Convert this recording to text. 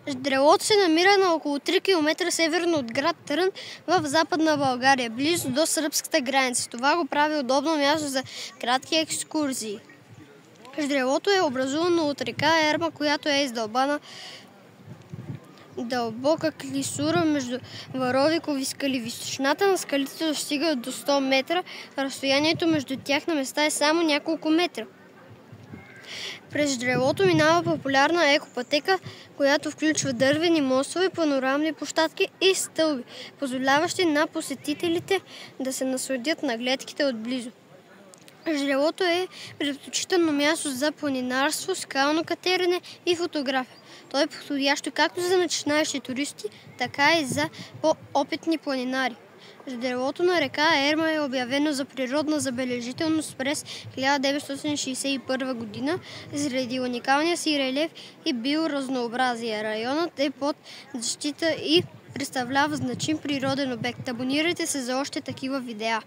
Ждрелото се намира на около 3 км северно от град Трън в Западна България, близо до сръбската граница. Това го прави удобно място за кратки екскурзии. Ждрелото е образувано от река Ерма, която е издълбана дълбока клисура между варовикови скали. Височината на скалите достига до 100 метра, разстоянието между тях на места е само няколко метра. През ждрелото минава популярна екопътека, която включва дървени мостове, панорамни площадки и стълби, позволяващи на посетителите да се насладят на гледките отблизо. Ждрелото е предпочитано място за планинарство, скално катерене и фотография. То е подходящо както за начинаещи туристи, така и за по-опитни планинари. Ждрелото на река Ерма е обявено за природна забележителност през 1961 година заради уникалния си релеф и биоразнообразие. Районът е под защита и представлява значим природен обект. Абонирайте се за още такива видеа.